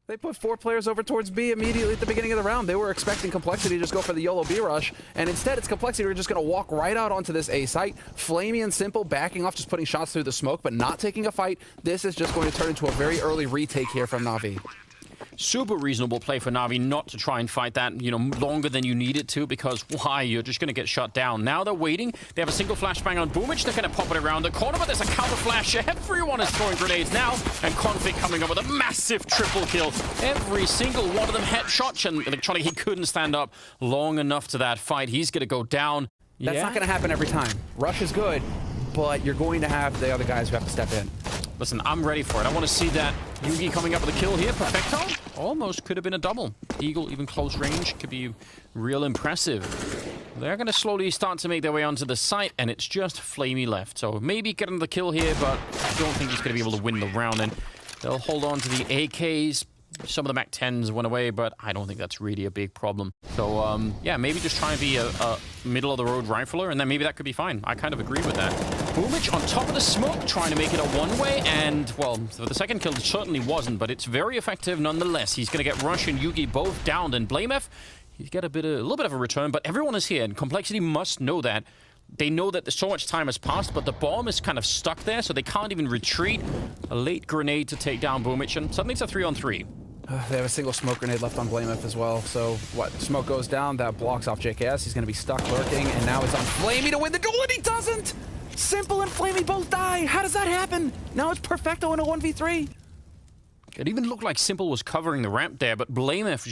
They put 4 players over towards B immediately at the beginning of the round. They were expecting Complexity to just go for the YOLO B rush, and instead it's Complexity who are just going to walk right out onto this A site. Flamey and Simple backing off, just putting shots through the smoke, but not taking a fight. This is just going to turn into a very early retake here from NaVi. Super reasonable play for NaVi not to try and fight that, longer than you need it to, because why? You're just going to get shut down. Now they're waiting. They have a single flashbang on Boomich. They're going to pop it around the corner, but there's a counter flash. Everyone is throwing grenades now, and Config coming up with a massive triple kill. Every single one of them headshots, and Electronic, he couldn't stand up long enough to that fight. He's going to go down. That's not going to happen every time. Rush is good, but you're going to have the other guys who have to step in. Listen, I'm ready for it. I want to see that Yugi coming up with a kill here. Perfecto. Almost could have been a double. Eagle, even close range, could be real impressive. They're going to slowly start to make their way onto the site, and it's just Flamey left. So maybe getting the kill here, but I don't think he's going to be able to win the round. And they'll hold on to the AKs. Some of the MAC-10s went away, but I don't think that's really a big problem. So, yeah, maybe just try and be a middle-of-the-road rifler, and then maybe that could be fine. I kind of agree with that. Boomich on top of the smoke, trying to make it a one-way, and, well, for the second kill, it certainly wasn't, but it's very effective nonetheless. He's going to get Rush and Yugi both downed, and BlameF, he's got a little bit of a return, but everyone is here, and Complexity must know that. They know that so much time has passed, but the bomb is kind of stuck there, so they can't even retreat. A late grenade to take down Boomich, and suddenly it's a 3-on-3. They have a single smoke grenade left on BlameF as well, so what? Smoke goes down, that blocks off JKS. He's going to be stuck lurking, and now it's on Flamey to win the duel, and he doesn't! Simple and Flamey both die! How does that happen? Now it's Perfecto in a 1v3. It even looked like Simple was covering the ramp there, but BlameF,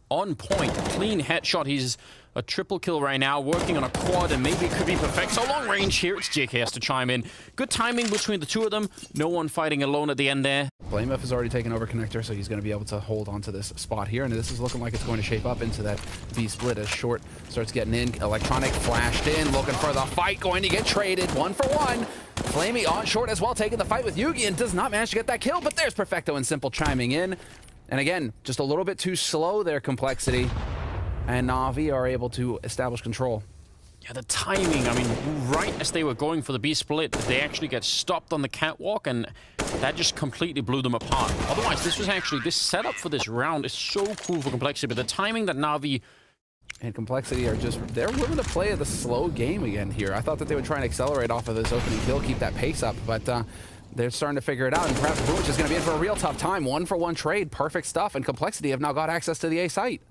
on point, clean headshot. He's a triple kill right now, working on a quad, and maybe it could be perfect. So long range here, it's JKS to chime in. Good timing between the two of them. No one fighting alone at the end there. BlameF has already taken over connector, so he's going to be able to hold onto this spot here, and this is looking like it's going to shape up into that B split as Short starts getting in. Electronic flashed in, looking for the fight, going to get traded 1-for-1. Flamey on Short as well, taking the fight with Yugi, and does not manage to get that kill, but there's Perfecto and Simple chiming in. And again, just a little bit too slow there, Complexity. And NaVi are able to establish control. Yeah, the timing, I mean, right as they were going for the B split, they actually get stopped on the catwalk, and that just completely blew them apart. Otherwise, this setup for this round is so cool for Complexity, but the timing that NaVi and Complexity are they're willing to play the slow game again here. I thought that they would try and accelerate off of this opening kill, keep that pace up, but they're starting to figure it out, and perhaps Boomich is going to be in for a real tough time. 1-for-1 trade, perfect stuff, and Complexity have now got access to the A site.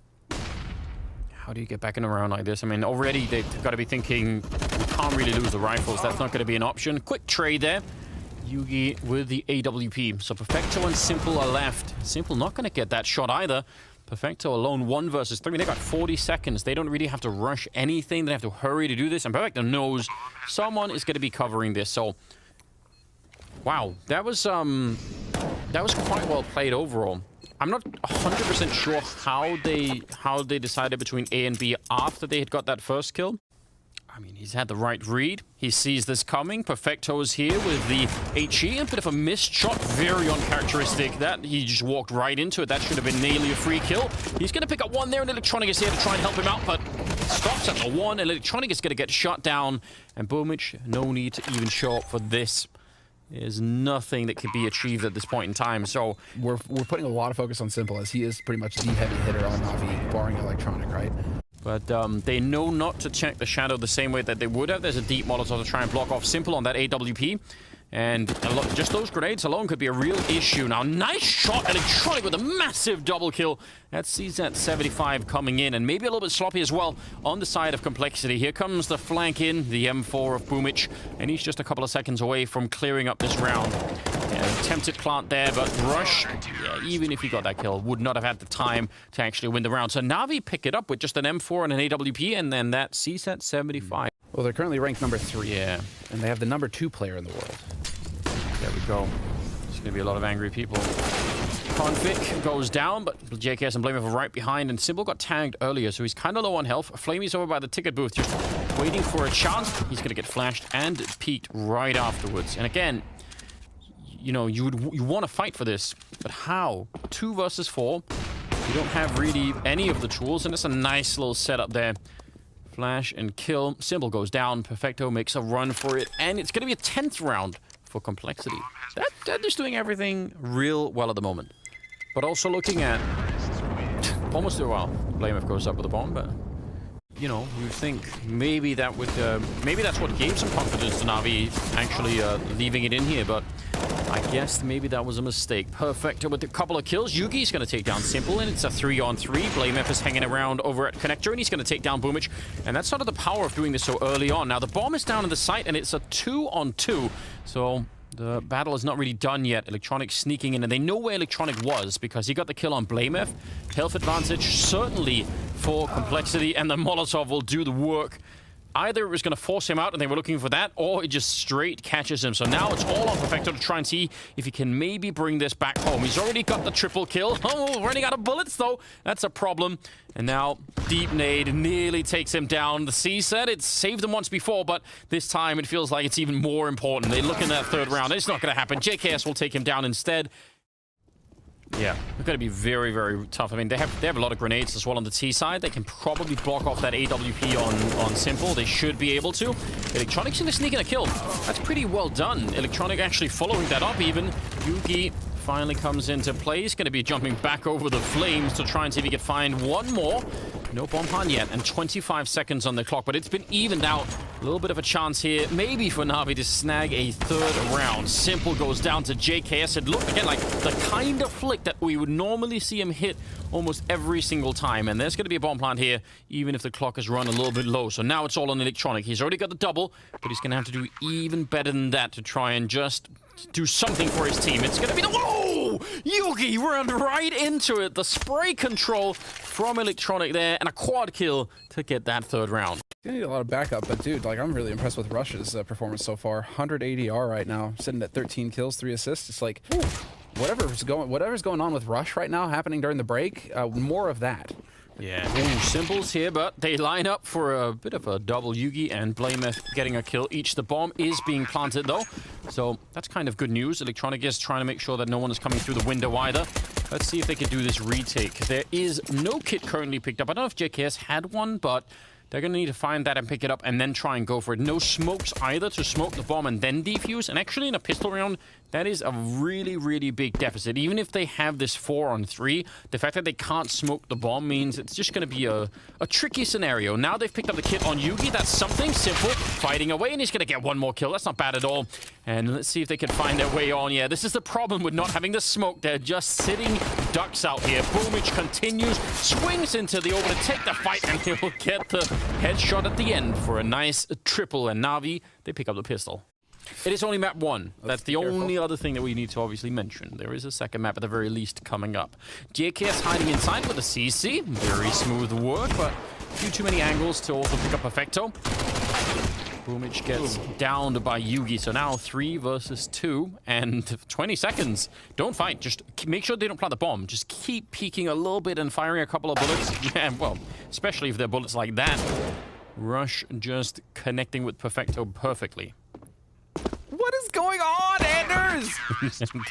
How do you get back in a round like this? I mean, already they've got to be thinking, we can't really lose the rifles. That's not going to be an option. Quick trade there. Yugi with the AWP. So Perfecto and Simple are left. Simple not going to get that shot either. Perfecto alone, 1 versus 3. I mean, they got 40 seconds. They don't really have to rush anything. They have to hurry to do this. And Perfecto knows someone is going to be covering this. So, wow, that was quite well played overall. I'm not 100% sure how they decided between A and B after they had got that first kill. I mean, he's had the right read. He sees this coming. Perfecto is here with the HE. A bit of a missed shot. Very uncharacteristic. That he just walked right into it. That should have been nearly a free kill. He's going to pick up one there, and Electronic is here to try and help him out, but stops at the 1, and Electronic is going to get shut down. And Boomich, no need to even show up for this. There's nothing that could be achieved at this point in time, so we're putting a lot of focus on Simple, as he is pretty much the heavy hitter on NaVi, barring Electronic, right? But they know not to check the shadow the same way that they would have. There's a deep Molotov to try and block off Simple on that AWP. And just those grenades alone could be a real issue. Now, nice shot, Electronic with a massive double kill. That's CZ75 coming in, and maybe a little bit sloppy as well on the side of Complexity. Here comes the flank in, the M4 of Boomich, and he's just a couple of seconds away from clearing up this round. Yeah, attempted plant there, but Rush, yeah, even if he got that kill, would not have had the time to actually win the round. So NaVi pick it up with just an M4 and an AWP, and then that CZ75. Well, they're currently ranked number 3. Yeah. And they have the number 2 player in the world. There we go. There's going to be a lot of angry people. Config goes down, but JKS and BlameF are right behind, and Simple got tagged earlier, so he's kind of low on health. Flamey's over by the ticket booth, just waiting for a chance. He's going to get flashed and peeked right afterwards. And again, you want to fight for this, but how? 2 versus 4. You don't have really any of the tools, and it's a nice little setup there. Flash and kill. Simple goes down. Perfecto makes a run for it, and it's going to be a 10th round for Complexity. They're just doing everything real well at the moment. But also looking at almost a while, BlameF goes up with the bomb, but you know, you think maybe that would, maybe that's what gave some confidence to NaVi actually leaving it in here, but I guess maybe that was a mistake. Perfect with a couple of kills. Yugi's going to take down Simple, and it's a 3-on-3. BlameF is hanging around over at Connector, and he's going to take down Boomich, and that's sort of the power of doing this so early on. Now, the bomb is down in the site, and it's a 2-on-2, so the battle is not really done yet. Electronic sneaking in, and they know where Electronic was because he got the kill on BlameF. Health advantage, certainly for Complexity, and the Molotov will do the work. Either it was going to force him out and they were looking for that, or it just straight catches him. So now it's all on Perfecto to try and see if he can maybe bring this back home. He's already got the triple kill. Oh, running out of bullets, though. That's a problem. And now Deep Nade nearly takes him down. The C said it's saved him once before, but this time it feels like it's even more important. They look in that third round. It's not going to happen. JKS will take him down instead. Yeah, it's going to be very, very tough. I mean, they have a lot of grenades as well on the T side. They can probably block off that AWP on Simple. They should be able to. Electronic's going to sneak in a kill. That's pretty well done. Electronic actually following that up even. Yugi finally comes into play. He's going to be jumping back over the flames to try and see if he can find one more. No bomb plan yet, and 25 seconds on the clock, but it's been evened out. A little bit of a chance here, maybe for NaVi to snag a third round. Simple goes down to JKS. It looked again like the kind of flick that we would normally see him hit almost every single time. And there's going to be a bomb plant here, even if the clock is run a little bit low. So now it's all on Electronic. He's already got the double, but he's going to have to do even better than that to try and just do something for his team. It's going to be the... Whoa! Yugi ran right into it. The spray control from Electronic there, and a quad kill to get that third round. You need a lot of backup, but dude, like, I'm really impressed with Rush's performance so far. 180 R right now, sitting at 13 kills, 3 assists. It's like, whatever's going on with Rush right now, happening during the break, more of that. Yeah, Simples here, but they line up for a bit of a double. Yugi and BlameF getting a kill each. The bomb is being planted, though, so that's kind of good news. Electronic is trying to make sure that no one is coming through the window either. Let's see if they can do this retake. There is no kit currently picked up. I don't know if JKS had one, but they're going to need to find that and pick it up and then try and go for it. No smokes either to smoke the bomb and then defuse. And actually in a pistol round, that is a really, really big deficit. Even if they have this 4-on-3, the fact that they can't smoke the bomb means it's just going to be a tricky scenario. Now they've picked up the kit on Yugi. That's something. Simple fighting away, and he's going to get one more kill. That's not bad at all. And let's see if they can find their way on. Yeah, this is the problem with not having the smoke. They're just sitting ducks out here. Boomich continues, swings into the open to take the fight, and he will get the headshot at the end for a nice triple. And NaVi, they pick up the pistol. It is only map 1. That's the only other thing that we need to obviously mention. There is a second map at the very least coming up. JKS hiding inside with a CC. Very smooth work, but a few too many angles to also pick up Perfecto. Boomich gets downed by Yugi. So now 3 versus 2 and 20 seconds. Don't fight. Just make sure they don't plant the bomb. Just keep peeking a little bit and firing a couple of bullets. Yeah, well, especially if they're bullets like that. Rush just connecting with Perfecto perfectly. What is going on, Anders?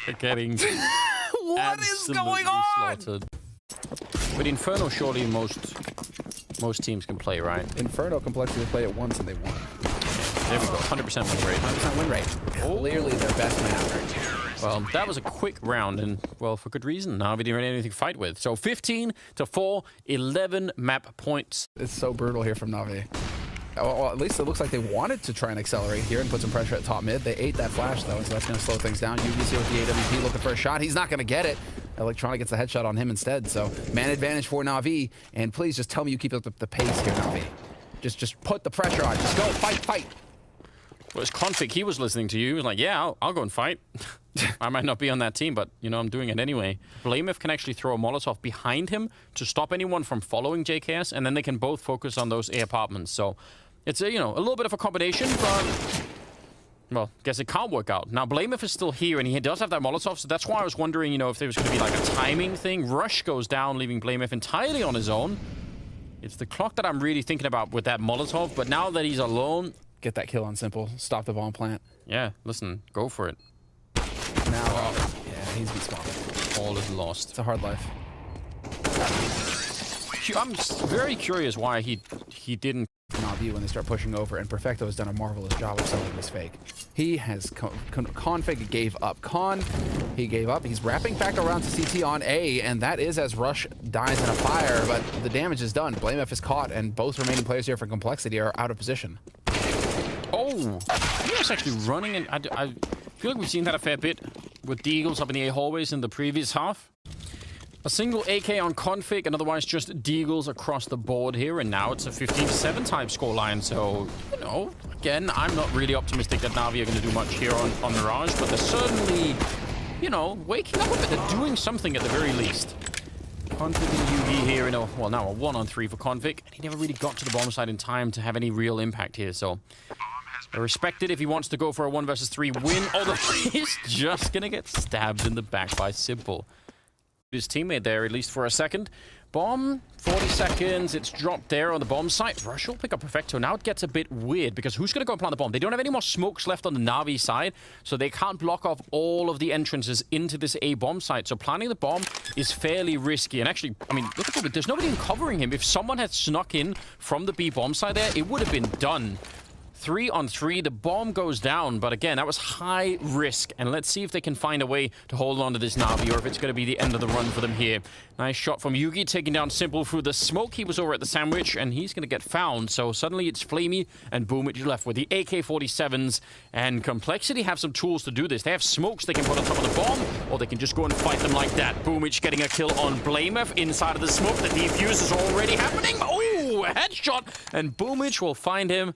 They're getting what is going on? slaughtered. But Inferno surely most teams can play, right? Inferno Complexity play it once and they won. There we go, 100% win rate. 100% win rate. Clearly their best map. Well, that was a quick round, and, well, for good reason. NaVi didn't have anything to fight with. So 15-4, 11 map points. It's so brutal here from NaVi. Well, at least it looks like they wanted to try and accelerate here and put some pressure at top mid. They ate that flash, though, and so that's going to slow things down. Yugi's here with the AWP looking for a shot. He's not going to get it. Electronic gets the headshot on him instead. So man advantage for NaVi. And please just tell me you keep up the pace here, NaVi. Just put the pressure on. Just go, fight. Well, it's Config. He was listening to you. He was like, yeah, I'll go and fight. I might not be on that team, but, you know, I'm doing it anyway. BlameF can actually throw a Molotov behind him to stop anyone from following JKS, and then they can both focus on those A apartments. So it's a, you know, a little bit of a combination, but, well, guess it can't work out. Now, BlameF is still here, and he does have that Molotov, so that's why I was wondering, you know, if there was going to be like a timing thing. Rush goes down, leaving BlameF entirely on his own. It's the clock that I'm really thinking about with that Molotov, but now that he's alone... Get that kill on Simple. Stop the bomb plant. Yeah, listen, go for it. Now, yeah, he's been spotted. All is lost. It's a hard life. I'm very curious why he didn't. NaVi when they start pushing over, and Perfecto has done a marvelous job of selling this fake. He has Config gave up. Con He gave up. He's wrapping back around to CT on A, and that is as Rush dies in a fire, but the damage is done. BlameF is caught, and both remaining players here for Complexity are out of position. Oh, he was actually running, and I feel like we've seen that a fair bit with Deagles up in the A hallways in the previous half. A single AK on config, and otherwise just Deagles across the board here, and now it's a 15-7 type scoreline. So, you know, again, I'm not really optimistic that NaVi are going to do much here on Mirage, but they're certainly, you know, waking up a bit. They're doing something at the very least. Config and Yugi here in a, well, now a 1-on-3 for Config, and he never really got to the bomb side in time to have any real impact here, so I respect it if he wants to go for a 1 versus 3 win, although he's just going to get stabbed in the back by Simple. His teammate there, at least for a second. Bomb, 40 seconds, it's dropped there on the bomb site. Rush will pick up Perfecto. Now it gets a bit weird, because who's going to go and plant the bomb? They don't have any more smokes left on the NaVi side, so they can't block off all of the entrances into this A bomb site. So planting the bomb is fairly risky. And actually, I mean, look at it, there's nobody covering him. If someone had snuck in from the B bomb side there, it would have been done. 3-on-3, the bomb goes down, but again, that was high risk, and let's see if they can find a way to hold on to this NaVi, or if it's going to be the end of the run for them here. Nice shot from Yugi, taking down Simple through the smoke. He was over at the sandwich, and he's going to get found, so suddenly it's Flamey and Boomich left with the AK-47s, and Complexity have some tools to do this. They have smokes they can put on top of the bomb, or they can just go and fight them like that. Boomich getting a kill on BlameF inside of the smoke. The defuse is already happening. Oh, a headshot, and Boomich will find him.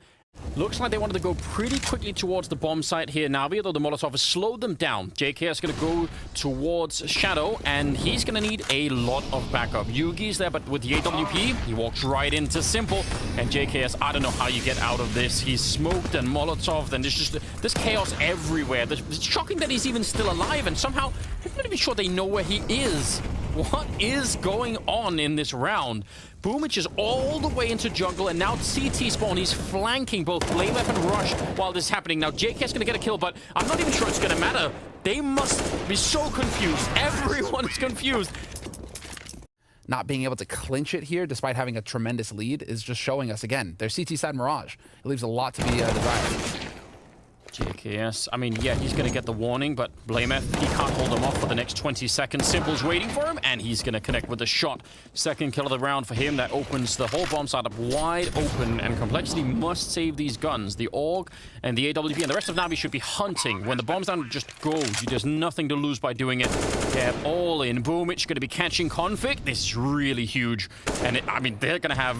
Looks like they wanted to go pretty quickly towards the bomb site here, NaVi, although the Molotov has slowed them down. JKS is going to go towards Shadow, and he's going to need a lot of backup. Yugi's there, but with the AWP, he walks right into Simple, and JKS, I don't know how you get out of this. He's smoked and Molotov, and there's chaos everywhere. It's shocking that he's even still alive, and somehow, I'm not even sure they know where he is. What is going on in this round? Boomich is all the way into jungle, and now CT spawn. He's flanking both BlameF and Rush while this is happening. Now, JK's going to get a kill, but I'm not even sure it's going to matter. They must be so confused. Everyone is confused. Not being able to clinch it here, despite having a tremendous lead, is just showing us, again, their CT side Mirage. It leaves a lot to be desired. JKS, I mean, yeah, he's going to get the warning, but BlameF, he can't hold him off for the next 20 seconds. Simple's waiting for him, and he's going to connect with a shot. Second kill of the round for him. That opens the whole bomb side up wide open, and Complexity must save these guns. The AUG and the AWP and the rest of NaVi should be hunting. When the bomb's down, just go. There's nothing to lose by doing it. They're all in. Boomich going to be catching Config. This is really huge. And I mean, they're going to have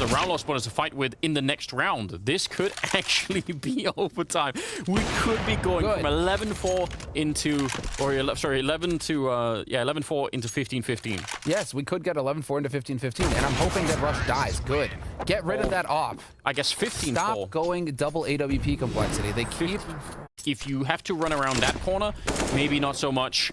the round loss bonus to fight with in the next round. This could actually be overtime. We could be going from 11-4 into, or sorry, 11-4 into 15-15. Yes, we could get 11-4 into 15-15, and I'm hoping that Rush dies. Good. Get rid of that op. I guess 15-4. Stop going double AWP Complexity. They keep... If you have to run around that corner, maybe not so much.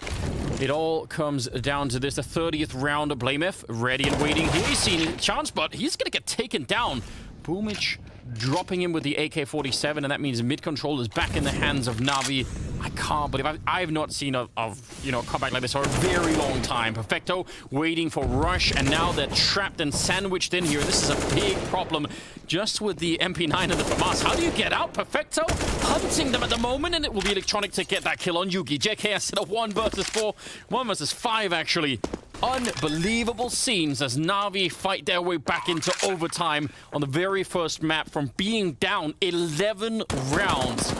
It all comes down to this. The 30th round of BlameF, ready and waiting. He's seen a chance, but he's going to get taken down. Boomich dropping him with the AK-47, and that means mid-control is back in the hands of NaVi. I can't believe I've not seen a comeback like this for a very long time. Perfecto waiting for Rush, and now they're trapped and sandwiched in here. This is a big problem just with the MP9 and the FAMAS. How do you get out? Perfecto hunting them at the moment, and it will be Electronic to get that kill on Yugi. JKS in a 1 versus 4, 1 versus 5 actually. Unbelievable scenes as NaVi fight their way back into overtime on the very first map from being down 11 rounds.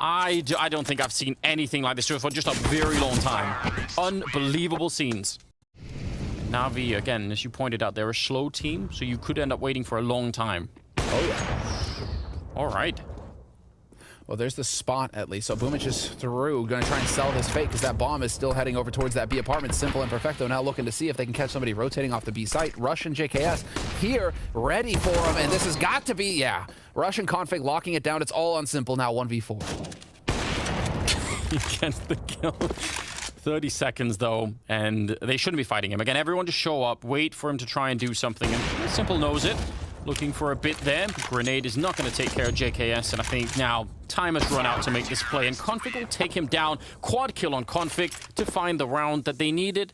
I don't think I've seen anything like this for just a very long time. Unbelievable scenes. NaVi, again, as you pointed out, they're a slow team, so you could end up waiting for a long time. Oh, yeah. All right. Well, there's the spot, at least. So Boomich is through, going to try and sell this fake, because that bomb is still heading over towards that B apartment. Simple and Perfecto now looking to see if they can catch somebody rotating off the B site. Rush and JKS here, ready for him, and this has got to be, yeah. Rush and Config locking it down. It's all on Simple now, 1v4. He gets the kill. 30 seconds, though, and they shouldn't be fighting him. Again, everyone just show up, wait for him to try and do something, and Simple knows it. Looking for a bit there. Grenade is not going to take care of JKS, and I think now time has run out to make this play, and Config will take him down. Quad kill on Config to find the round that they needed.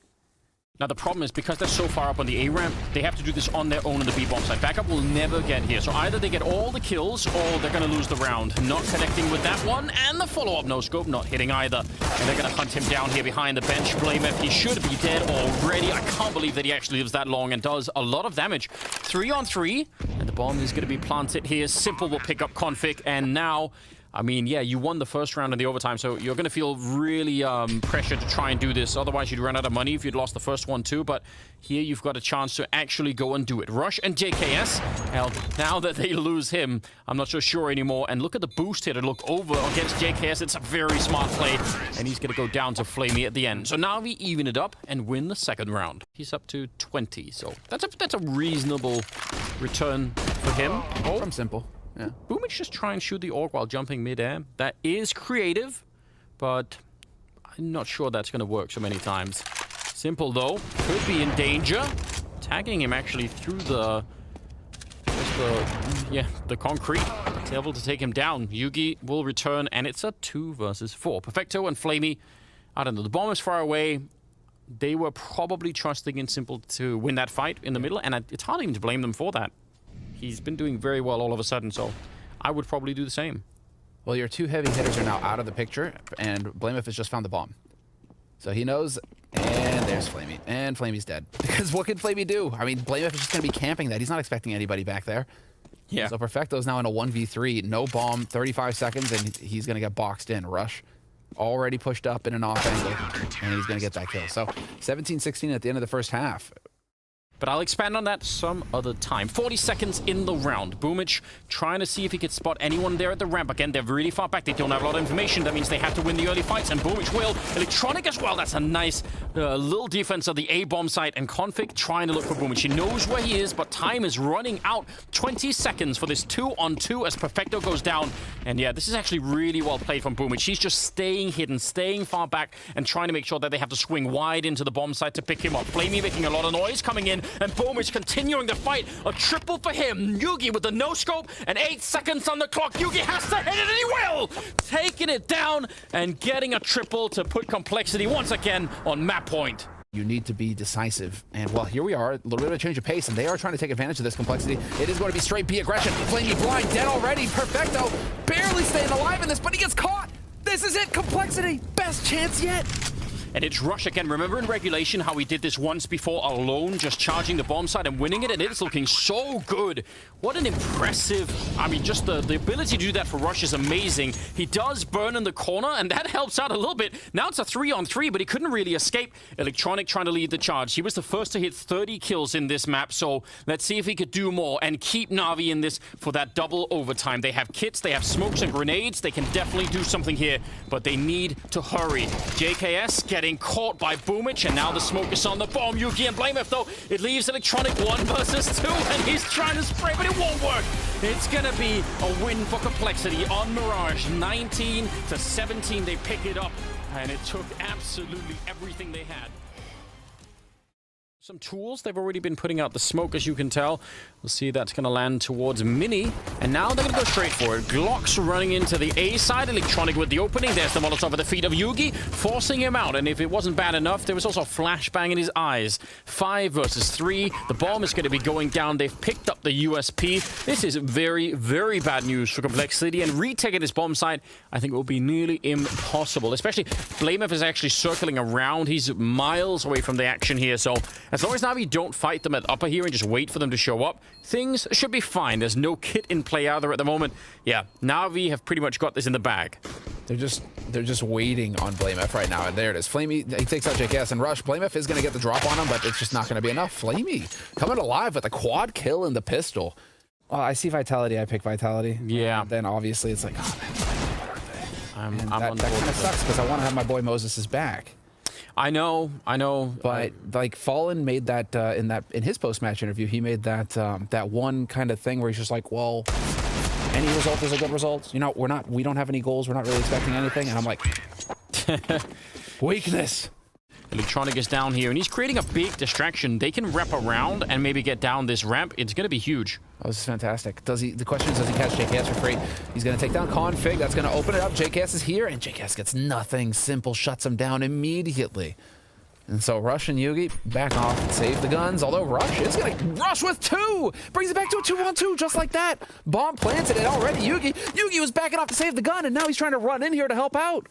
Now, the problem is because they're so far up on the A ramp, they have to do this on their own on the B bomb side. Backup will never get here. So either they get all the kills or they're going to lose the round. Not connecting with that one. And the follow-up no-scope not hitting either. And they're going to hunt him down here behind the bench. blamF, he should be dead already. I can't believe that he actually lives that long and does a lot of damage. 3-on-3. And the bomb is going to be planted here. Simple will pick up Config. And now... I mean, yeah, you won the first round in the overtime, so you're going to feel really pressured to try and do this. Otherwise, you'd run out of money if you'd lost the first one too. But here you've got a chance to actually go and do it. Rush and JKS, hell, now that they lose him, I'm not so sure anymore. And look at the boost here to look over against JKS. It's a very smart play, and he's going to go down to Flamey at the end. So now we even it up and win the second round. He's up to 20, so that's a reasonable return for him. Oh, from Simple. Yeah. Boomich just try and shoot the orc while jumping mid-air. That is creative, but I'm not sure that's going to work so many times. Simple, though, could be in danger. Tagging him actually through the concrete. It's able to take him down. Yugi will return, and it's a 2 versus 4. Perfecto and Flamey, I don't know, the bomb is far away. They were probably trusting in Simple to win that fight in the middle, and it's hard even to blame them for that. He's been doing very well all of a sudden, so I would probably do the same. Well, your 2 heavy hitters are now out of the picture, and blamF has just found the bomb. So he knows, and there's Flamey. And Flamey's dead. Because what can Flamey do? I mean, blamF is just going to be camping that. He's not expecting anybody back there. Yeah. So Perfecto's now in a 1v3. No bomb, 35 seconds, and he's going to get boxed in. Rush already pushed up in an off angle, and he's going to get that kill. So 17-16 at the end of the first half. But I'll expand on that some other time. 40 seconds in the round. Boomich trying to see if he could spot anyone there at the ramp. Again, they're really far back. They don't have a lot of information. That means they have to win the early fights, and Boomich will. Electronic as well. That's a nice little defense of the A-bomb site, and Config trying to look for Boomich. He knows where he is, but time is running out. 20 seconds for this 2-on-2 as Perfecto goes down. And yeah, this is actually really well played from Boomich. He's just staying hidden, staying far back, and trying to make sure that they have to swing wide into the bomb site to pick him up. Flamey making a lot of noise coming in, and Boomich continuing the fight. A triple for him. Yugi with the no-scope and 8 seconds on the clock. Yugi has to hit it, and he will! Taking it down and getting a triple to put Complexity once again on map point. You need to be decisive. And, well, here we are. A little bit of a change of pace, and they are trying to take advantage of this Complexity. It is going to be straight B aggression. Flamey blind, dead already. Perfecto barely staying alive in this, but he gets caught. This is it, Complexity. Best chance yet. And it's Rush again. Remember in regulation how we did this once before alone, just charging the bomb site and winning it, and it's looking so good. What an impressive... I mean, just the ability to do that for Rush is amazing. He does burn in the corner, and that helps out a little bit. Now it's a 3-on-3, but he couldn't really escape. Electronic trying to lead the charge. He was the first to hit 30 kills in this map, so let's see if he could do more and keep NaVi in this for that double overtime. They have kits, they have smokes and grenades. They can definitely do something here, but they need to hurry. JKS getting caught by Boomich, and now the smoke is on the bomb. Yugi and blamF, though, it leaves Electronic 1 versus 2, and he's trying to spray, but it won't work. It's gonna be a win for Complexity on Mirage. 19-17, they pick it up, and it took absolutely everything they had. Some tools, they've already been putting out the smoke, as you can tell. We'll see that's going to land towards Mini. And now they're going to go straight for it. Glock's running into the A side. Electronic with the opening. There's the Molotov at the feet of Yugi, forcing him out. And if it wasn't bad enough, there was also a flashbang in his eyes. 5 versus 3. The bomb is going to be going down. They've picked up the USP. This is very, very bad news for Complexity. And retaking this bomb site, I think it will be nearly impossible. Especially, blamF is actually circling around. He's miles away from the action here. So, as long as NaVi don't fight them at upper here and just wait for them to show up, things should be fine. There's no kit in play either at the moment. Yeah, NaVi have pretty much got this in the bag. They're just waiting on blamF right now, and there it is. Flamey, he takes out JKS and Rush. blamF is going to get the drop on him, but it's just not going to be enough. Flamey coming alive with a quad kill in the pistol. Oh, I see Vitality. I pick Vitality. Yeah. And then obviously it's like, oh, man, I'm that kind of sucks because I want to have my boy Moses' back. I know. But like Fallen made that in his post-match interview, he made that that one kind of thing where he's just like, well, any result is a good result. You know, we don't have any goals. We're not really expecting anything. And I'm like, weakness. Electronic is down here, and he's creating a big distraction. They can wrap around and maybe get down this ramp. It's going to be huge. Oh, this is fantastic. The question is, does he catch JKS for free? He's going to take down Config. That's going to open it up. JKS is here, and JKS gets nothing. Simple shuts him down immediately. And so Rush and Yugi back off and save the guns. Although Rush is going to rush with 2. Brings it back to a 2-on-2 just like that. Bomb planted it already. Yugi was backing off to save the gun, and now he's trying to run in here to help out.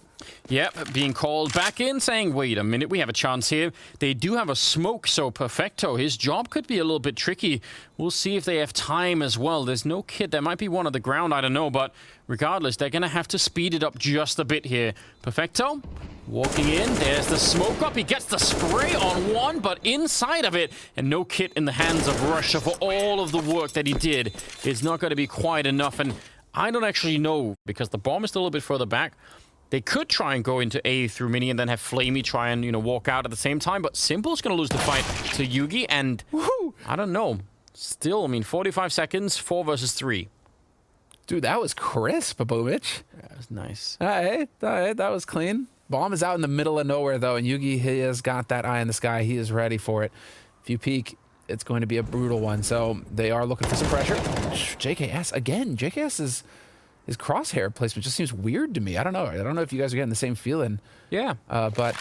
Yep, being called back in, saying, wait a minute, we have a chance here. They do have a smoke, so Perfecto, his job could be a little bit tricky. We'll see if they have time as well. There's no kit. There might be one on the ground, I don't know, but regardless, they're going to have to speed it up just a bit here. Perfecto, walking in. There's the smoke up. He gets the spray on one, but inside of it, and no kit in the hands of Rush. So for all of the work that he did, it's not going to be quite enough. And I don't actually know, because the bomb is still a little bit further back. They could try and go into A through Mini and then have Flamey try and, walk out at the same time. But Simple's going to lose the fight to Yugi. And I don't know. Still, I mean, 45 seconds, 4 versus 3. Dude, that was crisp, Boomich. Yeah, that was nice. All right, that was clean. Bomb is out in the middle of nowhere, though. And Yugi, he has got that eye in the sky. He is ready for it. If you peek, it's going to be a brutal one. So they are looking for some pressure. JKS, again, JKS his crosshair placement just seems weird to me. I don't know. I don't know if you guys are getting the same feeling. Yeah. But,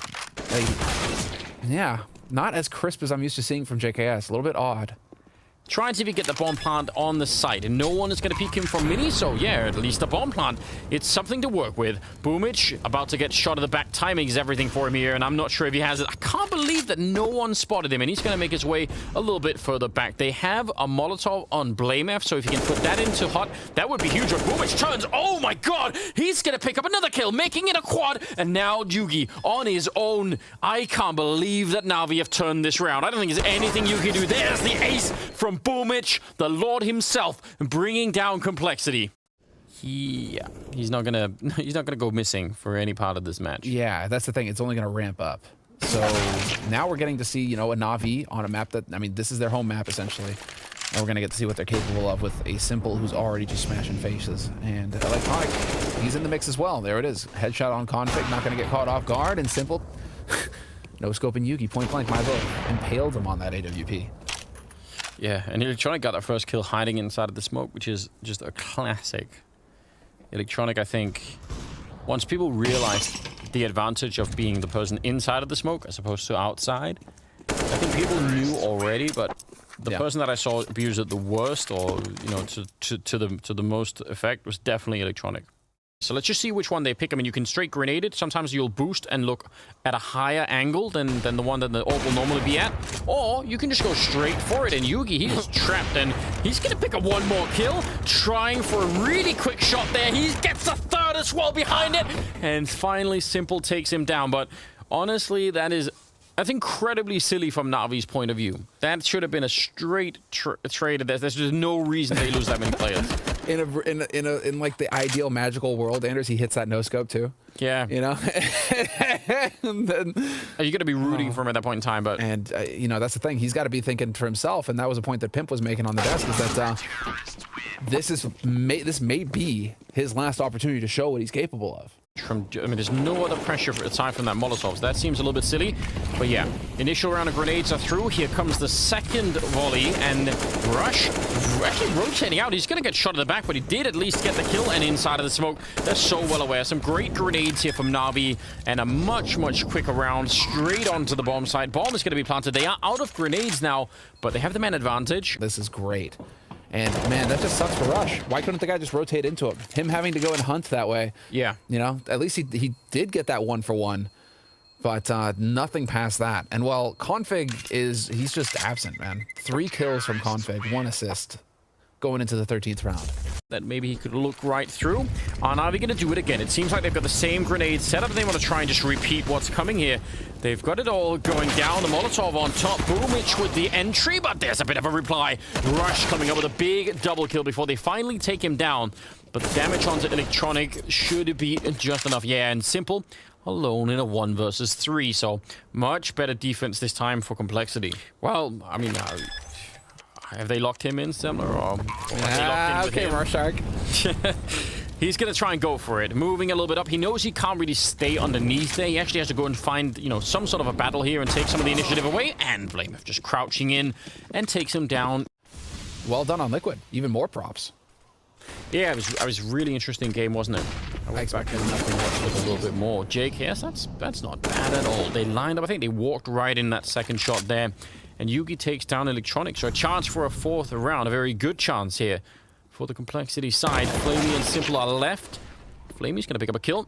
yeah, not as crisp as I'm used to seeing from JKS. A little bit odd. Try and see if you get the bomb plant on the site, and no one is going to peek him from Mini, so yeah, at least the bomb plant, it's something to work with. Boomich, about to get shot at the back. Timing is everything for him here, and I'm not sure if he has it. I can't believe that no one spotted him, and he's going to make his way a little bit further back. They have a Molotov on Blamef, so if you can put that into hot, that would be huge. But Boomich turns, oh my god, he's going to pick up another kill, making it a quad, and now Yugi on his own. I can't believe that NaVi have turned this round. I don't think there's anything you can do. There's the ace from Boomich, the Lord himself, bringing down complexity. He's not gonna go missing for any part of this match. Yeah, that's the thing. It's only gonna ramp up. So now we're getting to see, a NaVi on a map that, I mean, this is their home map essentially. And we're gonna get to see what they're capable of with a Simple who's already just smashing faces. And Electronic, he's in the mix as well. There it is. Headshot on Config, not gonna get caught off guard, and Simple, no scoping Yugi, point blank, my vote, impaled him on that AWP. Yeah, and Electronic got that first kill hiding inside of the smoke, which is just a classic. Electronic, I think, once people realized the advantage of being the person inside of the smoke as opposed to outside, I think people knew already, but the person that I saw abuse it the worst, or to the most effect, was definitely Electronic. So let's just see which one they pick. I mean, you can straight grenade it. Sometimes you'll boost and look at a higher angle than the one that the orb will normally be at. Or you can just go straight for it. And Yugi, he is trapped. And he's going to pick up one more kill. Trying for a really quick shot there. He gets a third as well behind it. And finally, Simple takes him down. But honestly, that's incredibly silly from NaVi's point of view. That should have been a straight trade. There's just no reason they lose that many players. In like the ideal magical world, Anders, he hits that no scope too. Yeah. And then, you're going to be rooting for him at that point in time, but that's the thing. He's got to be thinking for himself, and that was a point that Pimp was making on the desk, is that this may be his last opportunity to show what he's capable of. There's no other pressure aside from that Molotov. That seems a little bit silly. But yeah, initial round of grenades are through. Here comes the second volley, and Rush actually rotating out. He's going to get shot in the back, but he did at least get the kill, and inside of the smoke. They're so well aware. Some great grenades here from NaVi, and a much, much quicker round straight onto the bomb site. Bomb is going to be planted. They are out of grenades now, but they have the man advantage. This is great. And, man, that just sucks for Rush. Why couldn't the guy just rotate into him? Him having to go and hunt that way. Yeah. At least he did get that 1-for-1. But nothing past that. And, well, Config he's just absent, man. 3 kills from Config, 1 assist going into the 13th round. That maybe he could look right through. Are NaVi going to do it again? It seems like they've got the same grenade set up. They want to try and just repeat what's coming here. They've got it all going down. The Molotov on top. Boomich with the entry, but there's a bit of a reply. Rush coming up with a big double kill before they finally take him down. But the damage onto Electronic should be just enough. Yeah, and Simple alone in a 1 versus 3. So much better defense this time for complexity. Well, I mean, have they locked him in similar, or okay, Marshark. He's going to try and go for it. Moving a little bit up. He knows he can't really stay underneath there. He actually has to go and find, some sort of a battle here and take some of the initiative away. And Blamef just crouching in and takes him down. Well done on Liquid. Even more props. Yeah, it was really interesting game, wasn't it? I went back and watched it a little bit more. JKS, that's not bad at all. They lined up. I think they walked right in that second shot there. And Yugi takes down Electronic. So a chance for a fourth round. A very good chance here for the Complexity side. Flamey and Simple are left. Flamey's going to pick up a kill.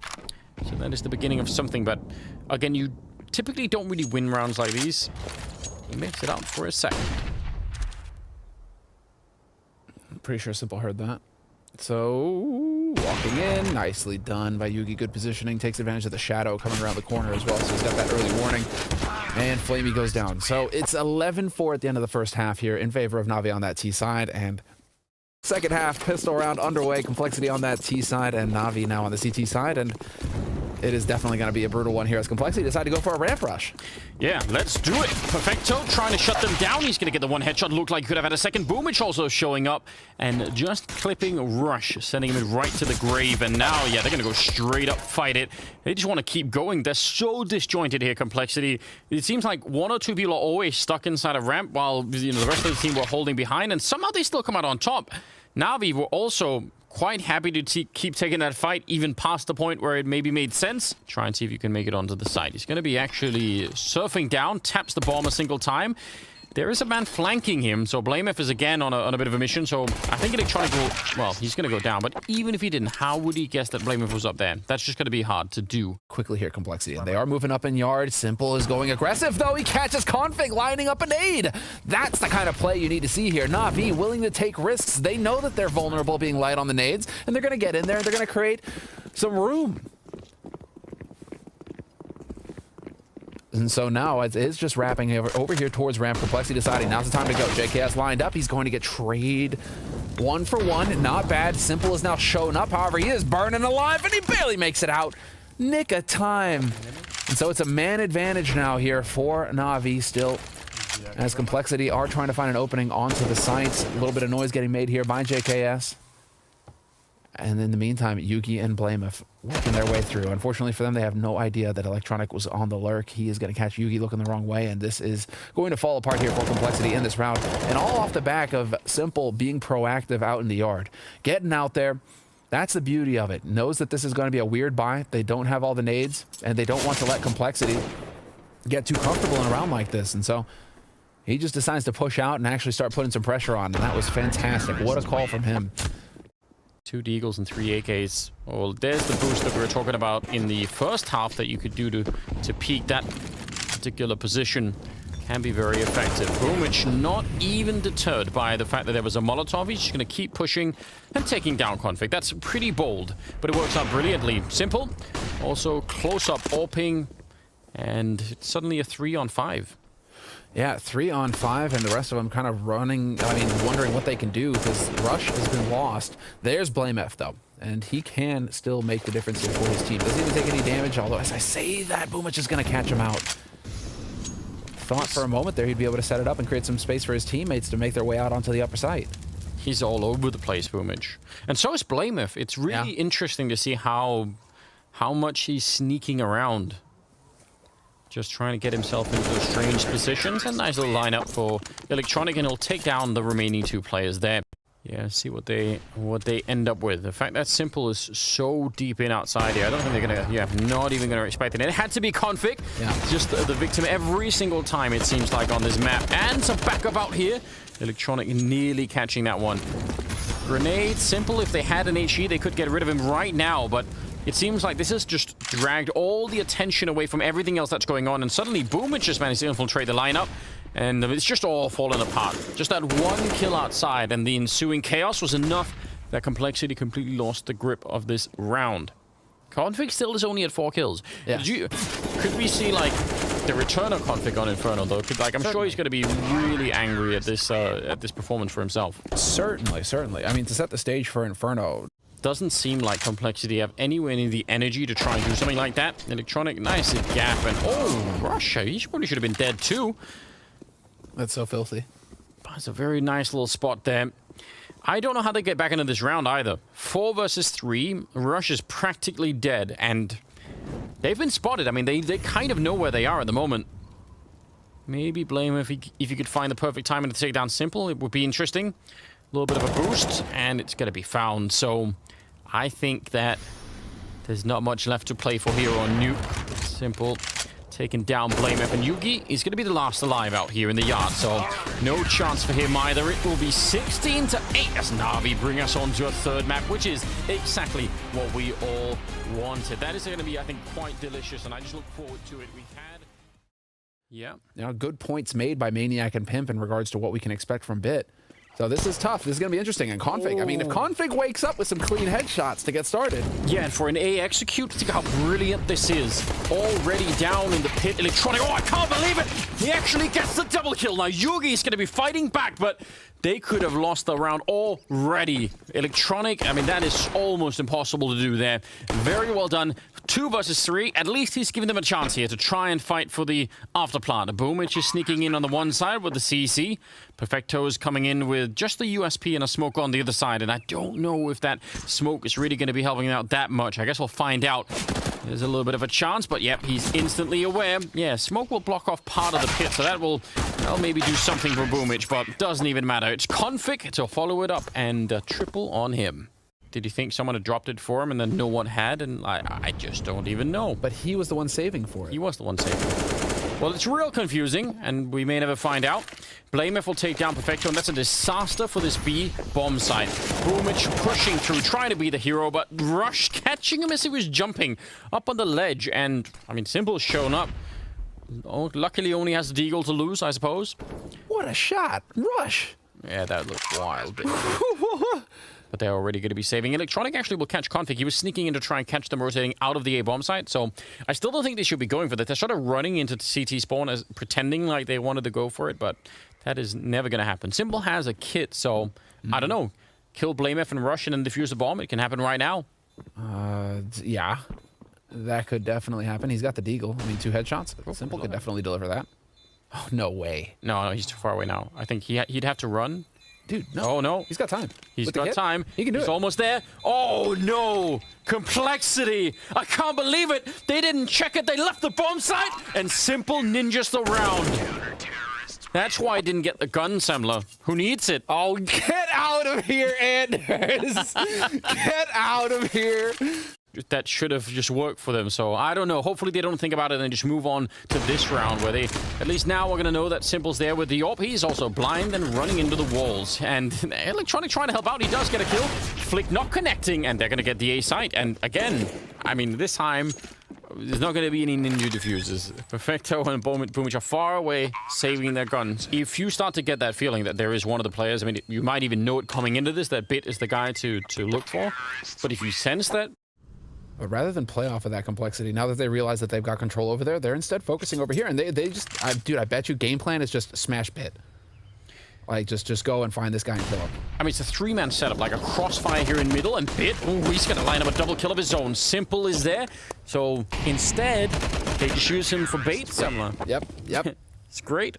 So that is the beginning of something. But again, you typically don't really win rounds like these. He makes it out for a second. I'm pretty sure Simple heard that. So, walking in, nicely done by Yugi. Good positioning, takes advantage of the shadow coming around the corner as well, so he's got that early warning. And Flamey goes down. So it's 11-4 at the end of the first half here in favor of NaVi on that T side, and second half, pistol round underway, Complexity on that T side, and NaVi now on the CT side, and it is definitely going to be a brutal one here as Complexity decide to go for a ramp rush. Yeah, let's do it. Perfecto trying to shut them down. He's going to get the one headshot. Looked like he could have had a second. Boomich also showing up and just clipping Rush, sending him right to the grave. And now, yeah, they're going to go straight up, fight it. They just want to keep going. They're so disjointed here, Complexity. It seems like one or two people are always stuck inside a ramp while the rest of the team were holding behind. And somehow they still come out on top. NaVi were also quite happy to keep taking that fight, even past the point where it maybe made sense. Try and see if you can make it onto the side. He's going to be actually surfing down, taps the bomb a single time. There is a man flanking him, so BlameF is again on a bit of a mission, so I think Electronic will... Well, he's going to go down, but even if he didn't, how would he guess that BlameF was up there? That's just going to be hard to do. Quickly here, Complexity, and they are moving up in yard. Simple is going aggressive, though. He catches Config lining up a nade. That's the kind of play you need to see here. NaVi willing to take risks. They know that they're vulnerable being light on the nades, and they're going to get in there, and they're going to create some room. And so now it is just wrapping over here towards ramp. Complexity deciding now's the time to go. JKS lined up. He's going to get trade 1 for 1. Not bad. Simple is now showing up. However, he is burning alive, and he barely makes it out. Nick of time. And so it's a man advantage now here for NaVi still, as Complexity are trying to find an opening onto the sites. A little bit of noise getting made here by JKS. And in the meantime, Yugi and BlameF working their way through. Unfortunately for them, they have no idea that Electronic was on the lurk. He is going to catch Yugi looking the wrong way, and this is going to fall apart here for Complexity in this round. And all off the back of Simple being proactive out in the yard. Getting out there, that's the beauty of it. Knows that this is going to be a weird buy. They don't have all the nades, and they don't want to let Complexity get too comfortable in a round like this. And so he just decides to push out and actually start putting some pressure on, and that was fantastic. What a call from him. 2 Deagles and 3 AKs. Well, there's the boost that we were talking about in the first half that you could do to peak that particular position. Can be very effective. Boomich not even deterred by the fact that there was a Molotov. He's just going to keep pushing and taking down Config. That's pretty bold, but it works out brilliantly. Simple. Also close up AWPing, and it's suddenly a 3-on-5. Yeah, 3-on-5, and the rest of them kind of running, wondering what they can do, because Rush has been lost. There's BlameF, though, and he can still make the difference here for his team. Doesn't even take any damage, although as I say that, Boomich is going to catch him out. Thought for a moment there he'd be able to set it up and create some space for his teammates to make their way out onto the upper site. He's all over the place, Boomich. And so is BlameF. It's really interesting to see how much he's sneaking around. Just trying to get himself into those strange positions. A nice little lineup for Electronic, and he'll take down the remaining 2 players there. Yeah, see what they end up with. The fact that Simple is so deep in outside here, I don't think they're gonna, not even gonna expect it. It had to be Config. Yeah. Just the victim every single time, it seems like, on this map. And some backup out here. Electronic nearly catching that one. Grenade, Simple, if they had an HE, they could get rid of him right now, but it seems like this has just dragged all the attention away from everything else that's going on, and suddenly Boomich just managed to infiltrate the lineup, and it's just all fallen apart. Just that one kill outside, and the ensuing chaos was enough that Complexity completely lost the grip of this round. Config still is only at 4 kills. Yeah. Could we see, like, the return of Config on Inferno, though? I'm sure he's going to be really angry at this performance for himself. Certainly. I mean, to set the stage for Inferno, doesn't seem like Complexity have anywhere near the energy to try and do something like that. Electronic, nice gap, and oh, Russia, he probably should have been dead too. That's so filthy. That's a very nice little spot there. I don't know how they get back into this round either. 4 versus 3, Rush is practically dead, and they've been spotted. I mean, they kind of know where they are at the moment. Maybe blame if he could find the perfect timing to take down Simple, it would be interesting. little bit of a boost, and it's going to be found. So I think that there's not much left to play for here on Nuke. Simple taking down BlameF, and Yugi is going to be the last alive out here in the yard, so no chance for him either. It will be 16-8 as NaVi bring us on to a third map, which is exactly what we all wanted. That is going to be, I think, quite delicious, and I just look forward to it. We've had... Yeah. You know, good points made by Maniac and Pimp in regards to what we can expect from Bit. So this is tough. This is going to be interesting. And Config, I mean, if Config wakes up with some clean headshots to get started. Yeah, and for an A execute, think how brilliant this is. Already down in the pit. Electronic, oh, I can't believe it! He actually gets the double kill. Now, Yugi is going to be fighting back, but they could have lost the round already. Electronic, I mean, that is almost impossible to do there. Very well done. 2 versus 3. At least he's giving them a chance here to try and fight for the afterplant. Boomich is sneaking in on the one side with the CC. Perfecto is coming in with just the USP and a smoke on the other side. And I don't know if that smoke is really going to be helping out that much. I guess we'll find out. There's a little bit of a chance, but yep, he's instantly aware. Yeah, smoke will block off part of the pit, so that'll maybe do something for Boomich, but doesn't even matter. It's Config to follow it up and triple on him. Did you think someone had dropped it for him and then no one had? And I just don't even know. But he was the one saving for it. He was the one saving for it. Well, it's real confusing, and we may never find out. BlameF will take down Perfecto, and that's a disaster for this B bomb site. Boomich pushing through, trying to be the hero, but Rush catching him as he was jumping up on the ledge. And, I mean, Simple's shown up. Oh, luckily only has the Deagle to lose, I suppose. What a shot. Rush. Yeah, that looked wild. But they're already going to be saving. Electronic actually will catch Config. He was sneaking in to try and catch them rotating out of the A bomb site. So I still don't think they should be going for that. They're sort of running into CT spawn as pretending like they wanted to go for it, but that is never going to happen. Simple has a kit, so I don't know. Kill BlameF and Rush and then defuse the bomb. It can happen right now. Yeah. That could definitely happen. He's got the Deagle. I mean, 2 headshots. Simple could definitely deliver that. Oh, no way. No, he's too far away now. I think he'd have to run. Dude, no. Oh, no. He's got time. He's got time. He can do it. He's almost there. Oh, no. Complexity. I can't believe it. They didn't check it. They left the bomb site and Simple ninjas the round. That's why I didn't get the gun, Semler. Who needs it? Oh, get out of here, Anders. Get out of here. That should have just worked for them, so I don't know. Hopefully they don't think about it and just move on to this round where they, at least now we're going to know that Simple's there with the AWP. He's also blind and running into the walls. And Electronic trying to help out. He does get a kill. Flick not connecting, and they're going to get the A site. And again, I mean, this time, there's not going to be any ninja diffusers. Perfecto and Boomich are far away, saving their guns. If you start to get that feeling that there is one of the players, I mean, you might even know it coming into this, that Bit is the guy to look for. But if you sense that, but rather than play off of that complexity, now that they realize that they've got control over there, they're instead focusing over here. And they just, dude, I bet you game plan is just smash Bit. Like, just go and find this guy and kill him. I mean, it's a 3-man setup, like a crossfire here in middle, and Bit, ooh, he's going to line up a double kill of his own. Simple is there. So instead, they just use him for bait, Semler. Yep. It's great.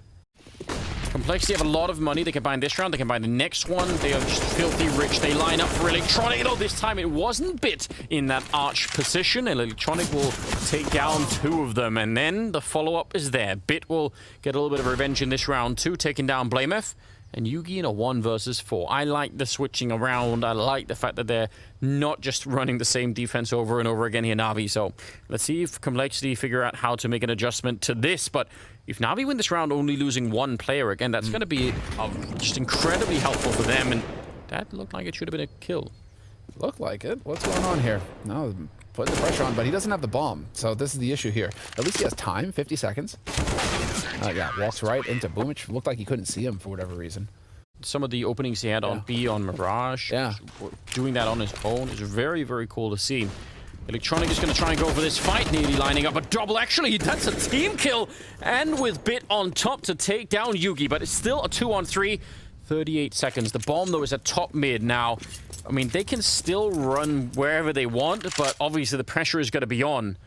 Complexity have a lot of money. They can buy in this round. They can buy the next one. They are just filthy rich. They line up for Electronic. Oh, this time it wasn't Bit in that arch position. Electronic will take down 2 of them. And then the follow-up is there. Bit will get a little bit of revenge in this round too, taking down BlameF. And Yugi in a 1 versus 4. I like the switching around. I like the fact that they're not just running the same defense over and over again here, NaVi. So let's see if Complexity figure out how to make an adjustment to this. But if NaVi win this round only losing 1 player again, that's going to be just incredibly helpful for them. And that looked like it should have been a kill. Looked like it. What's going on here? No, putting the pressure on, but he doesn't have the bomb. So this is the issue here. At least he has time, 50 seconds. Yeah, walks right into Boomich. Looked like he couldn't see him for whatever reason. Some of the openings he had on B, on Mirage, doing that on his own is very, very cool to see. Electronic is going to try and go for this fight, nearly lining up a double. Actually, that's a team kill, and with Bit on top to take down Yugi, but it's still a 2-on-3. 38 seconds. The bomb, though, is at top mid now. I mean, they can still run wherever they want, but obviously the pressure is going to be on.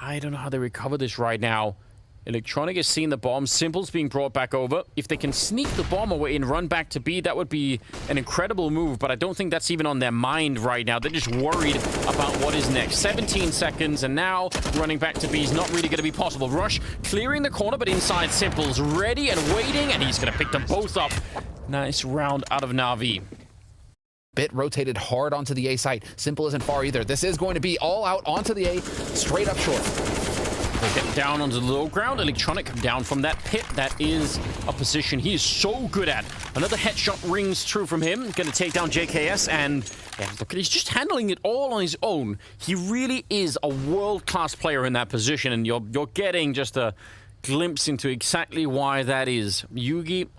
I don't know how they recover this right now. Electronic has seen the bomb. Simple's being brought back over. If they can sneak the bomb away and run back to B, that would be an incredible move, but I don't think that's even on their mind right now. They're just worried about what is next. 17 seconds, and now running back to B is not really going to be possible. Rush clearing the corner, but inside Simple's ready and waiting, and he's going to pick them both up. Nice round out of NaVi. Bit rotated hard onto the A site. Simple isn't far either. This is going to be all out onto the A, straight up short. They get down onto the low ground. Electronic down from that pit. That is a position he is so good at. Another headshot rings true from him. Going to take down JKS, and yeah, look, he's just handling it all on his own. He really is a world-class player in that position, and you're getting just a glimpse into exactly why that is. Yugi,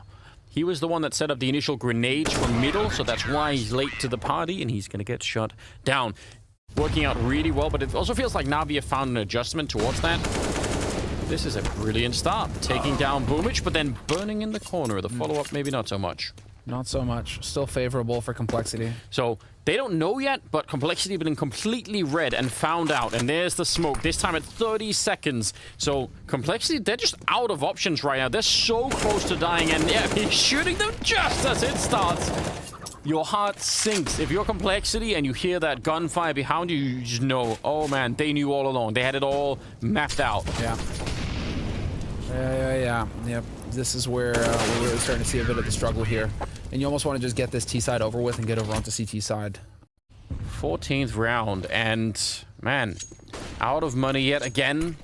he was the one that set up the initial grenades from middle, so that's why he's late to the party, and he's going to get shot down. Working out really well, but it also feels like NaVi have found an adjustment towards that. This is a brilliant start. Taking down Boomich, but then burning in the corner. The follow-up, maybe not so much. Not so much. Still favorable for Complexity. So they don't know yet, but Complexity have been completely read and found out. And there's the smoke, this time at 30 seconds. So Complexity, they're just out of options right now. They're so close to dying, and yeah, he's shooting them just as it starts. Your heart sinks. If you're Complexity and you hear that gunfire behind you, you just know, oh man, they knew all along. They had it all mapped out. Yeah. Yep. This is where we're really starting to see a bit of the struggle here. And you almost want to just get this T side over with and get over onto CT side. 14th round, and man, out of money yet again.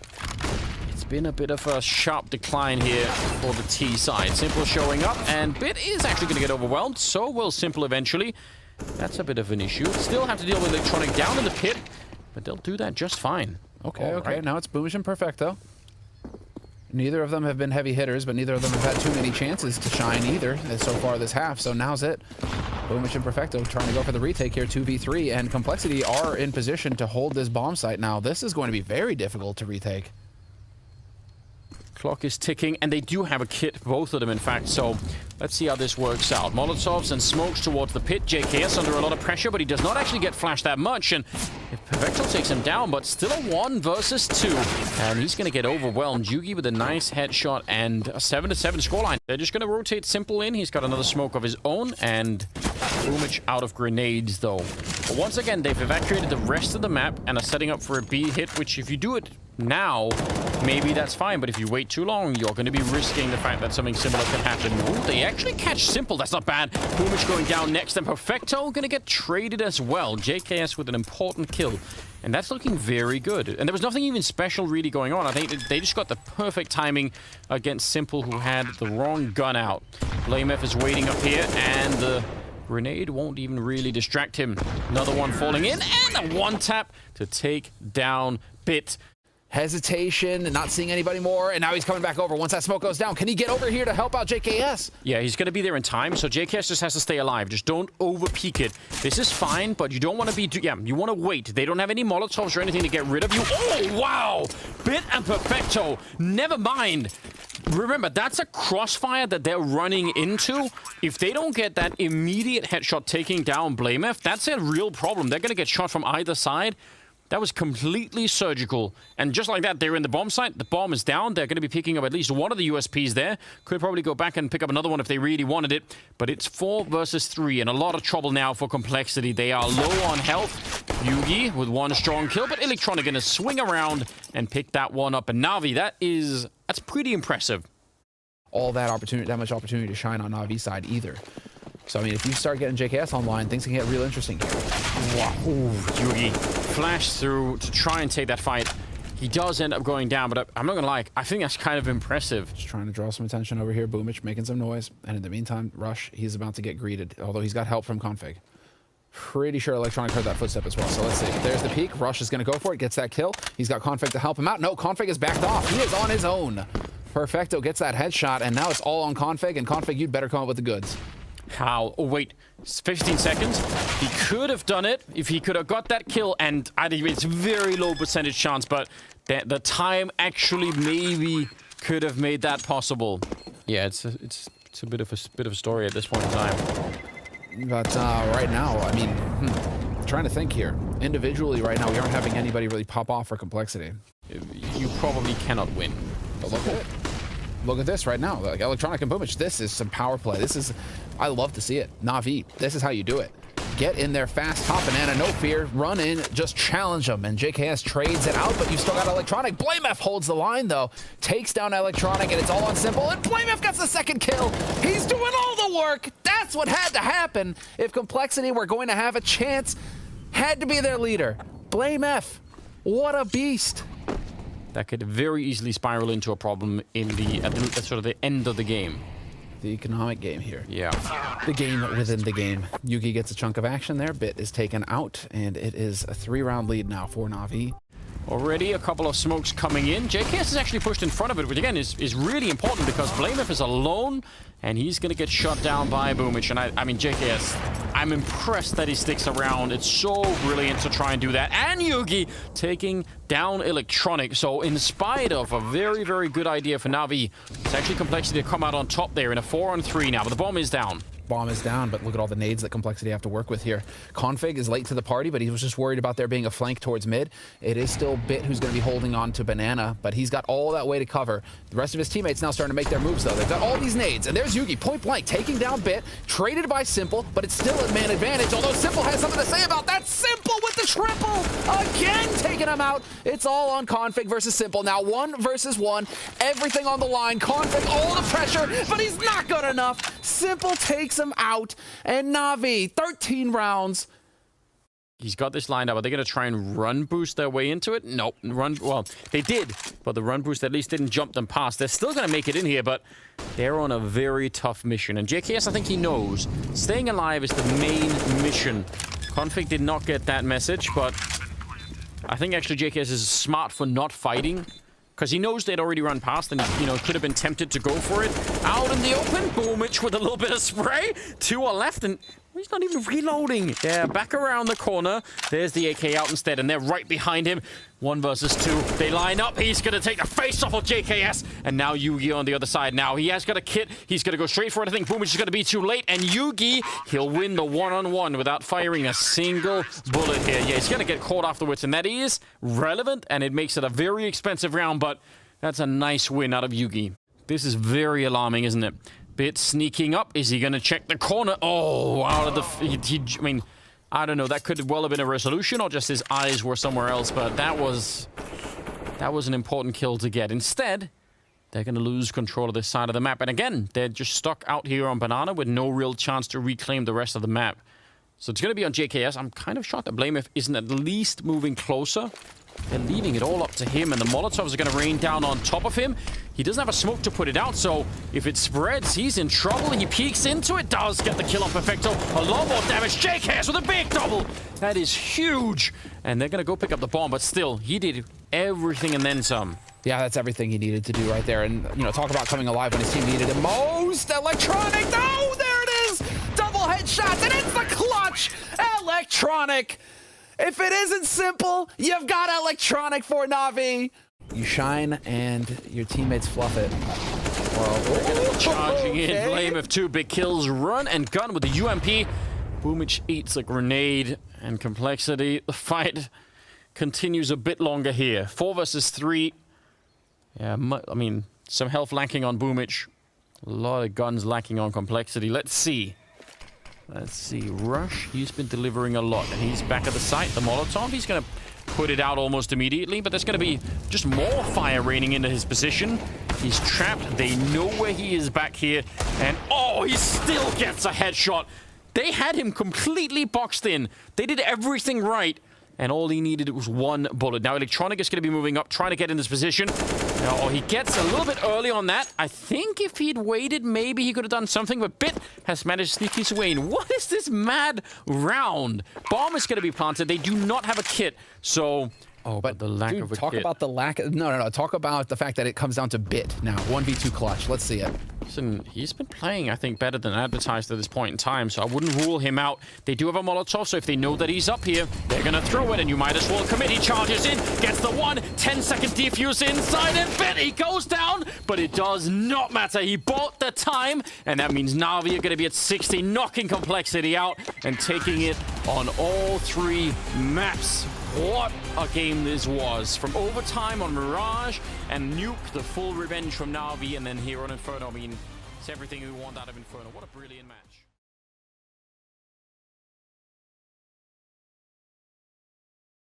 It's been a bit of a sharp decline here for the T side. Simple showing up, and Bit is actually going to get overwhelmed. So will Simple eventually. That's a bit of an issue. Still have to deal with Electronic down in the pit, but they'll do that just fine. Okay. Right. Now it's Boomich and Perfecto. Neither of them have been heavy hitters, but neither of them have had too many chances to shine either so far this half. So now's it. Boomich and Perfecto trying to go for the retake here, 2v3, and Complexity are in position to hold this bomb site now. This is going to be very difficult to retake. Clock is ticking, and they do have a kit, both of them, in fact, so let's see how this works out. Molotovs and smokes towards the pit. JKS under a lot of pressure, but he does not actually get flashed that much, and if Perfecto takes him down, but still a 1 versus 2, and he's going to get overwhelmed. Yugi with a nice headshot and a 7-7 scoreline. They're just going to rotate Simple in. He's got another smoke of his own, and Boomich out of grenades, though. But once again, they've evacuated the rest of the map and are setting up for a B hit, which if you do it now, maybe that's fine, but if you wait too long, you're going to be risking the fact that something similar can happen. Ooh, they actually catch Simple. That's not bad. Boomich going down next, and Perfecto going to get traded as well. JKS with an important kill, and that's looking very good. And there was nothing even special really going on. I think they just got the perfect timing against Simple, who had the wrong gun out. BlameF is waiting up here, and the grenade won't even really distract him. Another one falling in, and a one-tap to take down Bit. Hesitation, not seeing anybody more, and now he's coming back over. Once that smoke goes down, can he get over here to help out JKS? Yeah, he's going to be there in time, so JKS just has to stay alive. Just don't over-peek it. This is fine, but you don't want to be... Yeah, you want to wait. They don't have any Molotovs or anything to get rid of you. Oh, wow! Bit and Perfecto. Never mind. Remember, that's a crossfire that they're running into. If they don't get that immediate headshot taking down BlameF, that's a real problem. They're going to get shot from either side. That was completely surgical. And just like that, they're in the bomb site. The bomb is down. They're going to be picking up at least one of the USPs there. Could probably go back and pick up another one if they really wanted it. But it's 4 versus 3, and a lot of trouble now for Complexity. They are low on health. Yugi with 1 strong kill, but Electronic going to swing around and pick that one up. And NaVi, that's pretty impressive. All that much opportunity to shine on NaVi side either. So, I mean, if you start getting JKS online, things can get real interesting here. Wow. Ooh, Yugi flashed through to try and take that fight. He does end up going down, but I'm not going to lie, I think that's kind of impressive. Just trying to draw some attention over here. Boomich making some noise. And in the meantime, Rush, he's about to get greeted, although he's got help from Config. Pretty sure Electronic heard that footstep as well. So let's see. There's the peek. Rush is going to go for it, gets that kill. He's got Config to help him out. No, Config is backed off. He is on his own. Perfecto gets that headshot, and now it's all on Config, and Config, you'd better come up with the goods. How? Oh, wait. 15 seconds. He could have done it if he could have got that kill, and I think it's very low percentage chance, but the time actually maybe could have made that possible. Yeah, it's a bit of a story at this point in time. But right now, I mean, trying to think here. Individually, right now, we aren't having anybody really pop off for Complexity. You probably cannot win. But look at it. Look at this right now. Like Electronic and Boomich, this is some power play. I love to see it. NaVi, this is how you do it. Get in there fast, hop banana, no fear, run in, just challenge them. And JKS trades it out, but you still got Electronic. BlameF holds the line, though. Takes down Electronic, and it's all on Simple, and BlameF gets the second kill. He's doing all the work. That's what had to happen if Complexity were going to have a chance. Had to be their leader. Blame F. What a beast. That could very easily spiral into a problem in at sort of the end of the game. The economic game here. Yeah. The game within the game. Yugi gets a chunk of action there. Bit is taken out, and it is a 3-round lead now for NaVi. Already a couple of smokes coming in. JKS is actually pushed in front of it, which again is really important because Blamef is alone and he's going to get shot down by Boomich. And I mean, JKS, I'm impressed that he sticks around. It's so brilliant to try and do that. And Yugi taking down Electronic. So in spite of a very, very good idea for NaVi, it's actually Complexity to come out on top there in a 4-on-3 now, but the bomb is down. Bomb is down, but look at all the nades that Complexity have to work with here. Config is late to the party, but he was just worried about there being a flank towards mid. It is still Bit who's going to be holding on to Banana, but he's got all that way to cover. The rest of his teammates now starting to make their moves, though. They've got all these nades, and there's Yugi, point blank, taking down Bit, traded by Simple, but it's still a man advantage, although Simple has something to say about that. Simple with the triple! Again, taking him out. It's all on Config versus Simple. Now 1 versus 1, everything on the line. Config, all the pressure, but he's not good enough. Simple takes him out, and NaVi, 13 rounds. He's got this lined up. Are they going to try and run boost their way into it? Nope. Well, they did, but the run boost at least didn't jump them past. They're still going to make it in here, but they're on a very tough mission. And JKS, I think he knows. Staying alive is the main mission. Config did not get that message, but I think actually JKS is smart for not fighting, because he knows they'd already run past and, you know, could have been tempted to go for it. Out in the open, Boomich with a little bit of spray. 2 are left, and he's not even reloading. Yeah, back around the corner. There's the AK out instead, and they're right behind him. 1 versus 2. They line up. He's going to take the face off of JKS, and now Yugi on the other side. Now he has got a kit. He's going to go straight for it. I think Boomich is going to be too late, and Yugi, he'll win the one-on-one without firing a single bullet here. Yeah, he's going to get caught afterwards, and that is relevant, and it makes it a very expensive round, but that's a nice win out of Yugi. This is very alarming, isn't it? Bit sneaking up. Is he going to check the corner? Oh, out of the... I mean, I don't know. That could well have been a resolution, or just his eyes were somewhere else, but that was an important kill to get. Instead, they're going to lose control of this side of the map. And again, they're just stuck out here on Banana with no real chance to reclaim the rest of the map. So it's going to be on JKS. I'm kind of shocked that Blamef isn't at least moving closer. They're leaving it all up to him, and the Molotovs are going to rain down on top of him. He doesn't have a smoke to put it out, so if it spreads, he's in trouble. He peeks into it, does get the kill on Perfecto. A lot more damage. JKS with a big double. That is huge. And they're going to go pick up the bomb, but still, he did everything and then some. Yeah, that's everything he needed to do right there. And, you know, talk about coming alive when his team needed him most. Electronic. Oh, there it is. Double headshots, and it's the clutch. Electronic. If it isn't Simple, you've got Electronic for NaVi. You shine, and your teammates fluff it. Well, charging in, Blamef 2 big kills, run and gun with the UMP. Boomich eats a grenade, and Complexity. The fight continues a bit longer here. 4 versus 3. Yeah, I mean, some health lacking on Boomich. A lot of guns lacking on Complexity. Let's see. Let's see. Rush, he's been delivering a lot. And he's back at the site. The Molotov, he's going to put it out almost immediately. But there's going to be just more fire raining into his position. He's trapped. They know where he is back here. And, oh, he still gets a headshot. They had him completely boxed in. They did everything right. And all he needed was 1 bullet. Now, Electronic is going to be moving up, trying to get in this position. Now, he gets a little bit early on that. I think if he'd waited, maybe he could have done something. But Bit has managed to sneak his way in. What is this mad round? Bomb is going to be planted. They do not have a kit. So... Oh, but the lack of a talk kit. about the lack of... No. Talk about the fact that it comes down to Bit now. 1v2 clutch. Let's see it. Listen, he's been playing, I think, better than advertised at this point in time, so I wouldn't rule him out. They do have a Molotov, so if they know that he's up here, they're going to throw it, and you might as well commit. He charges in, gets the 10-second defuse inside, and Bit, he goes down, but it does not matter. He bought the time, and that means NaVi are going to be at 60, knocking Complexity out and taking it on all 3 maps. What a game this was. From overtime on Mirage and Nuke, the full revenge from NaVi, and then here on Inferno. I mean, it's everything we want out of Inferno. What a brilliant match.